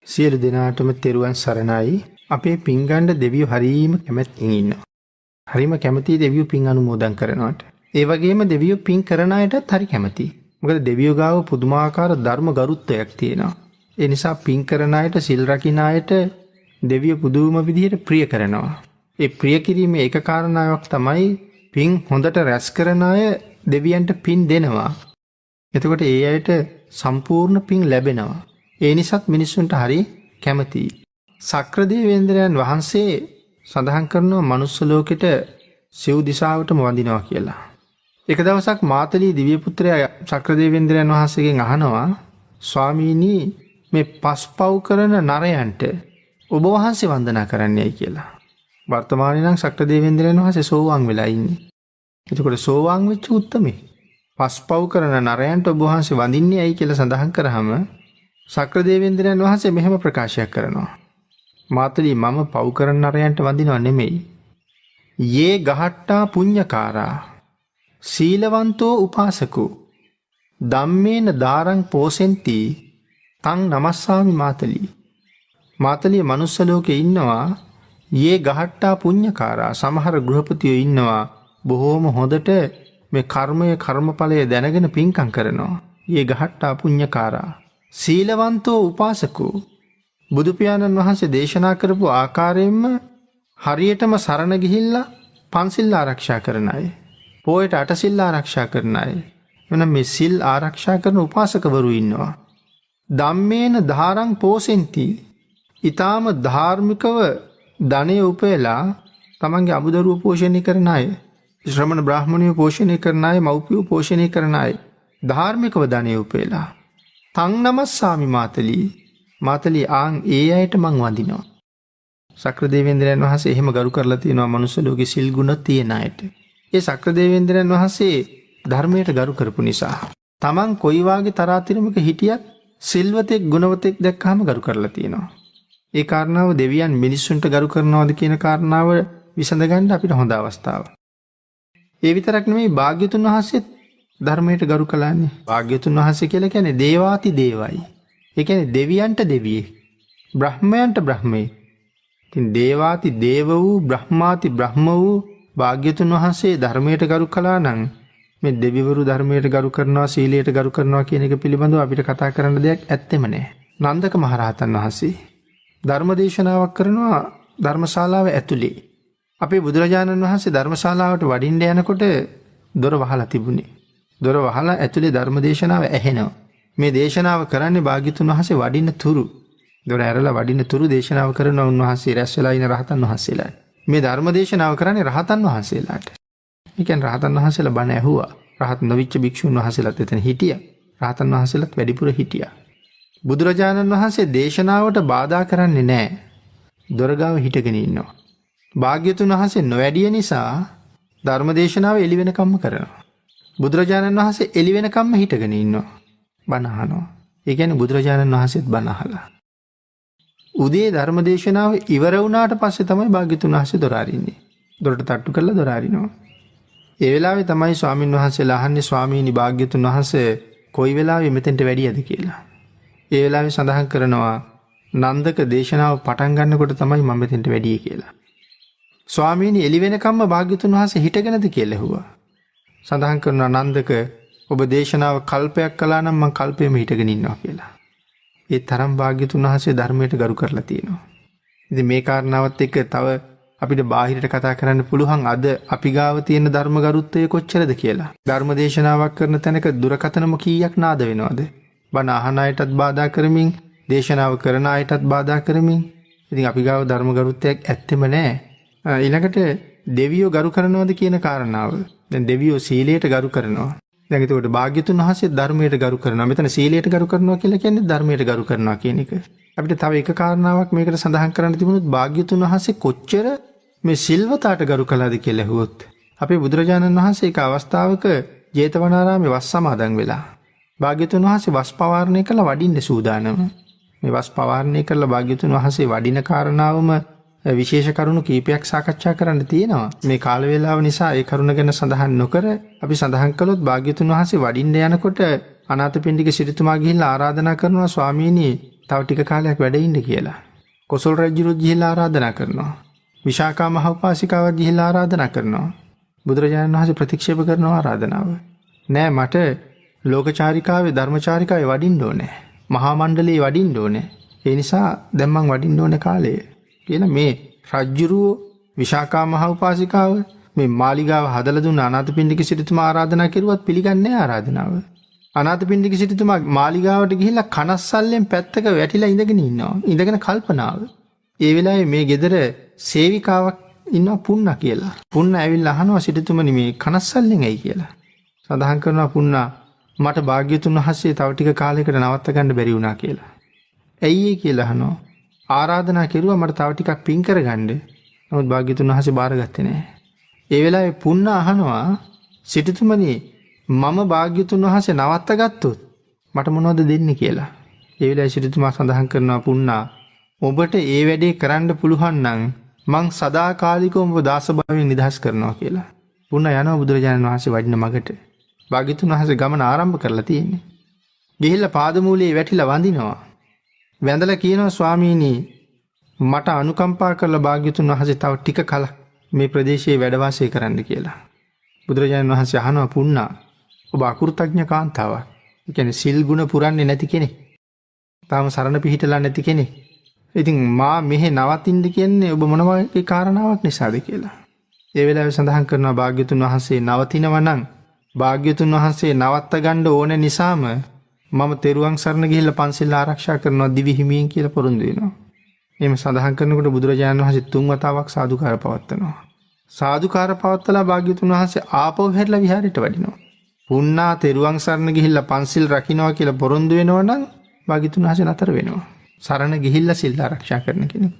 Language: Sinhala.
සියලු දෙනාටම තෙරුවන් සරණයි. අපේ පින්ගණ්ඩ දෙවියෝ හරීම කැමැත්තෙන් ඉන්නවා. හරීම කැමැති දෙවියෝ පින් අනුමෝදන් කරනවට. ඒ වගේම දෙවියෝ පින් කරන අයටත් හරි කැමැතියි. මොකද දෙවියෝ ගාව පුදුමාකාර ධර්ම ගරුත්වයක් තියෙනවා. ඒ නිසා පින් කරන අයට, සිල් රකින්න අයට දෙවියෝ පුදුම විදිහට ප්‍රිය කරනවා. ඒ ප්‍රිය කිරීමේ එක කාරණාවක් තමයි පින් හොඳට රැස් කරන අය දෙවියන්ට පින් දෙනවා. එතකොට ඒ අයට සම්පූර්ණ පින් ලැබෙනවා. ඒ නිසාත් මිනිස්සුන්ට හරි කැමතියි. සක්‍රදේවේන්ද්‍රයන් වහන්සේ සඳහන් කරනවා මනුස්ස ලෝකෙට සිව් දිසාවටම වඳිනවා කියලා. එක දවසක් මාතලී දිව්‍ය පුත්‍රයා සක්‍රදේවේන්ද්‍රයන් වහන්සේගෙන් අහනවා, ස්වාමීනි මේ පස්පව් කරන නරයන්ට ඔබ වහන්සේ වන්දනා කරන්නේයි කියලා. වර්තමානයේ නම් සක්‍රදේවේන්ද්‍රයන් වහන්සේ සෝවාන් වෙලා ඉන්නේ. එතකොට සෝවාන් වෙච්ච උත්තමේ පස්පව් කරන නරයන්ට ඔබ වහන්සේ වඳින්නේ ඇයි කියලා සඳහන් කරාම සක්‍රදේවේන්ද්‍රයන් වහන්සේ මෙහෙම ප්‍රකාශයක් කරනවා. මාතලී මම පව් කරන නරයන්ට වඳිනව නෙමෙයි. යේ ගහට්ටා පුඤ්ඤකාරා සීලවන්තෝ උපාසකෝ ධම්මේන දාරං පෝසෙන්ති තං නමස්සාමි මාතලී. මාතලී මනුස්ස ලෝකේ ඉන්නවා යේ ගහට්ටා පුඤ්ඤකාරා. සමහර ගෘහපතියෝ ඉන්නවා බොහෝම හොඳට මේ කර්මඵලය දැනගෙන පින්කම් කරනවා. යේ ගහට්ටා පුඤ්ඤකාරා සීලවන්තෝ උපාසකෝ. බුදු පියාණන් වහන්සේ දේශනා කරපු ආකාරයෙන්ම හරියටම සරණ ගිහිල්ලා පන්සිල් ආරක්ෂා කරන අය, පොයට අටසිල් ආරක්ෂා කරන අය, එවනම් මේ සිල් ආරක්ෂා කරන උපාසකවරු ඉන්නවා. ධම්මේන ධාරං පෝසෙන්ති. ඊටාම ධාර්මිකව ධනෙ උපයලා තමන්ගේ අමුදරුව පෝෂණය කරන අය, ශ්‍රමණ බ්‍රාහ්මණයෝ පෝෂණය කරන අය, මව්පියෝ පෝෂණය කරන අය, ධාර්මිකව ධනෙ උපයලා තං නමස්සාමි මාතලී. මාතලී ආන් ඒ අයට මං වඳිනවා. සක්‍රදේවේන්ද්‍රයන් වහන්සේ එහෙම ගරු කරලා තියෙනවා මනුස්ස ලෝකේ සිල් ගුණ තියෙන අයට. ඒ සක්‍රදේවේන්ද්‍රයන් වහන්සේ ධර්මයට ගරු කරපු නිසා තමන් කොයි වාගේ තරාතිරමක හිටියත් සිල්වතෙක් ගුණවතෙක් දැක්කහම ගරු කරලා තියෙනවා. ඒ කාරණාව දෙවියන් මිනිස්සුන්ට ගරු කරනවාද කියන කාරණාව විසඳගන්න අපිට හොඳ අවස්ථාවක්. ඒ විතරක් නෙමෙයි භාග්‍යතුන් වහන්සේත් ධර්මයට ගරු කළානේ. භාග්‍යතුන් වහන්සේ කියලා කියන්නේ දේවාති දේවයි. ඒ කියන්නේ දෙවියන්ට දෙවියෙක්, බ්‍රහ්මයන්ට බ්‍රහ්මයෙක්. ඉතින් දේවාති දේව වූ, බ්‍රහ්මාති බ්‍රහ්ම වූ භාග්‍යතුන් වහන්සේ ධර්මයට ගරු කළා නම් මේ දෙවිවරු ධර්මයට ගරු කරනවා, සීලයට ගරු කරනවා කියන එක පිළිබඳව අපිට කතා කරන්න දෙයක් ඇත්තෙම නැහැ. නන්දක මහරහතන් වහන්සේ ධර්මදේශනාවක් කරනවා ධර්මශාලාව ඇතුලේ. අපේ බුදුරජාණන් වහන්සේ ධර්මශාලාවට වඩින්න යනකොට දොර වහලා තිබුණේ. දොර වහලා ඇතුලේ ධර්මදේශනාව ඇහෙනවා. මේ දේශනාව කරන්නේ භාග්‍යතුන් වහන්සේ වඩින්න තුරු. දොර ඇරලා වඩින්න තුරු දේශනාව කරන උන්වහන්සේ රැස් වෙලා ඉන රහතන් වහන්සේලා. මේ ධර්ම දේශනාව කරන්නේ රහතන් වහන්සේලාට. ඒ කියන්නේ රහතන් වහන්සේලා බණ ඇහුවා. රහත් නොවිච්ච භික්ෂුන් වහන්සේලාත් එතන හිටියා. රහතන් වහන්සේලාත් වැඩිපුර හිටියා. බුදුරජාණන් වහන්සේ දේශනාවට බාධා කරන්නේ නැහැ. දොරගාව හිටගෙන ඉන්නවා. භාග්‍යතුන් වහන්සේ නොවැඩිය නිසා ධර්ම දේශනාව එළි වෙනකම්ම කරනවා. බුදුරජාණන් වහන්සේ එළි වෙනකම්ම හිටගෙන ඉන්නවා. බණ අහනවා. ඒ කියන්නේ බුදුරජාණන් වහන්සේත් බණ අහලා. උදේ ධර්ම දේශනාව ඉවර වුණාට පස්සේ තමයි භාග්‍යතුන් වහන්සේ දොර අරින්නේ. දොරට තට්ටු කරලා දොර අරිනවා. ඒ වෙලාවේ තමයි ස්වාමින් වහන්සේලා අහන්නේ, ස්වාමීනි භාග්‍යතුන් වහන්සේ කොයි වෙලාවෙ මෙතෙන්ට වැඩියද කියලා. ඒ වෙලාවේ සඳහන් කරනවා නන්දක දේශනාව පටන් ගන්නකොට තමයි මම මෙතෙන්ට වැඩියේ කියලා. ස්වාමීනි එළි වෙනකම්ම භාග්‍යතුන් වහන්සේ හිටගෙනද කියලා ඇහුවා. සඳහන් කරනවා නන්දක ඔබ දේශනාව කල්පයක් කළා නම් මම කල්පෙම හිටගෙන ඉන්නවා කියලා. ඒ තරම් භාග්‍යතුන් වහන්සේ ධර්මයට ගරු කරලා තියෙනවා. ඉතින් මේ කාරණාවත් එක්ක තව අපිට බාහිරට කතා කරන්න පුළුවන් අද අපි ගාව තියෙන ධර්ම ගරුත්වය කොච්චරද කියලා. ධර්ම දේශනාවක් කරන තැනක දුරකථනම කීයක් නාද වෙනවද? බණ අහන අයටත් බාධා කරමින්, දේශනාව කරන අයටත් බාධා කරමින්. ඉතින් අපි ගාව ධර්ම ගරුත්වයක් ඇත්තෙම නැහැ. ඊළඟට දෙවියෝ ගරු කරනවද කියන කාරණාව. දැන් දෙවියෝ සීලයට ගරු කරනවා. දැන් ඒකට භාග්‍යතුන් වහන්සේ ධර්මයට ගරු කරනවා. මෙතන සීලයට ගරු කරනවා කියලා කියන්නේ ධර්මයට ගරු කරනවා කියන එක. අපිට තව එක කාරණාවක් මේකට සඳහන් කරන්න තිබුණොත් භාග්‍යතුන් වහන්සේ කොච්චර මේ සිල්වතාට ගරු කළාද කියලා ඇහුවොත් අපේ බුදුරජාණන් වහන්සේ එක අවස්ථාවක ජේතවනාරාමේ වස් සමාදන් වෙලා භාග්‍යතුන් වහන්සේ වස් පවාරණය කළා වඩින්න සූදානම. මේ වස් පවාරණය කළා භාග්‍යතුන් වහන්සේ වඩින කාරණාවම විශේෂ කරුණු කීපයක් සාකච්ඡා කරන්න තියෙනවා. මේ කාල වේලාව නිසා ඒ කරුණ ගැන සඳහන් නොකර අපි සඳහන් කළොත් භාග්‍යතුන් වහන්සේ වඩින්න යනකොට අනාථපිණ්ඩික සිටුතුමා ගිහිල්ලා ආරාධනා කරනවා, ස්වාමීනි තව ටික කාලයක් වැඩ ඉන්න කියලා. කොසල් රජුරුත් ගිහිල්ලා ආරාධනා කරනවා. විශාකා මහ උපාසිකාවත් ගිහිල්ලා ආරාධනා කරනවා. බුදුරජාණන් වහන්සේ ප්‍රතික්ෂේප කරනවා ආරාධනාව. නෑ මට ලෝකචාරිකාවේ ධර්මචාරිකාවේ වඩින්න ඕනේ. මහා මණ්ඩලයේ වඩින්න ඕනේ. ඒ නිසා දැන් මං වඩින්න ඕනේ කාලය කියලා මේ රජුරුව විශාකා මහ උපාසිකාව මේ මාලිගාව හදලා දුන්න අනාථපිණ්ඩික සිටුතුමා ආරාධනා කරුවත් පිළිගන්නේ නැහැ ආරාධනාව. අනාථපිණ්ඩික සිටුතුමා මාලිගාවට ගිහිල්ලා කනස්සල්ලෙන් පැත්තක වැටිලා ඉඳගෙන ඉන්නවා. ඉඳගෙන කල්පනාව. ඒ වෙලාවේ මේ ගෙදර සේවිකාවක් ඉන්නවා පුන්නා කියලා. පුන්නා ඇවිල්ලා අහනවා සිටුතුමනි මේ කනස්සල්ලෙන් ඇයි කියලා. සඳහන් කරනවා පුන්නා මට භාග්‍යතුන් වහන්සේ තව ටික කාලයකට නවත්ත ගන්න බැරි වුණා කියලා. ඇයි ඒ කියලා අහනවා. ආරාධනා කෙරුවා මට තව ටිකක් පින් කරගන්න. නමුත් භාග්‍යතුන් වහන්සේ බාරගත්තේ නැහැ. ඒ වෙලාවේ පුන්නා අහනවා සිටුතුමනි මම භාග්‍යතුන් වහන්සේ නවත්ත ගත්තොත් මට මොනවද දෙන්නේ කියලා. ඒ වෙලාවේ සිටුතුමා සඳහන් කරනවා පුන්නා ඔබට ඒ වැඩේ කරන්න පුළුවන් නම් මං සදාකාලිකව ඔබ දාස භාවයෙන් නිදහස් කරනවා කියලා. පුන්නා යනවා බුදුරජාණන් වහන්සේ වඩින මගට. භාග්‍යතුන් වහන්සේ ගමන ආරම්භ කරලා තියෙන්නේ. ගිහිල්ලා පාදමූලයේ වැටිලා වඳිනවා. වැඳලා කියනවා ස්වාමීනි මට අනුකම්පා කරලා භාග්‍යතුන් වහන්සේ තව ටික කලක් මේ ප්‍රදේශයේ වැඩ වාසය කරන්න කියලා. බුදුරජාණන් වහන්සේ අහනවා පුන්නා ඔබ අකෘතඥ කාන්තාවක්. ඒ කියන්නේ සිල් ගුණ පුරන්නේ නැති කෙනෙක්. තාම සරණ පිහිටලා නැති කෙනෙක්. ඉතින් මා මෙහෙ නවතින්න කියන්නේ ඔබ මොන වගේ කාරණාවක් නිසාද කියලා. ඒ වෙලාවේ සඳහන් කරනවා භාග්‍යතුන් වහන්සේ නවතිනවා නම් භාග්‍යතුන් වහන්සේ නවත්ත ගන්න ඕන නිසාම මම තෙරුවන් සරණ ගිහිල්ලා පන්සිල් ආරක්ෂා කරනවා දිවි හිමියෙන් කියලා පොරොන්දු වෙනවා. එහෙම සඳහන් කරනකොට බුදුරජාණන් වහන්සේ 3 වතාවක් සාදුකාර පවත්වනවා. සාදුකාර පවත්වලා භාග්‍යතුන් වහන්සේ ආපහු හැරිලා විහාරයට වඩිනවා. පුන්නා තෙරුවන් සරණ ගිහිල්ලා පන්සිල් රකින්නවා කියලා පොරොන්දු වෙනවා නම් භාග්‍යතුන් වහන්සේ නතර වෙනවා. සරණ ගිහිල්ලා සිල් ආරක්ෂා කරන කෙනෙක්.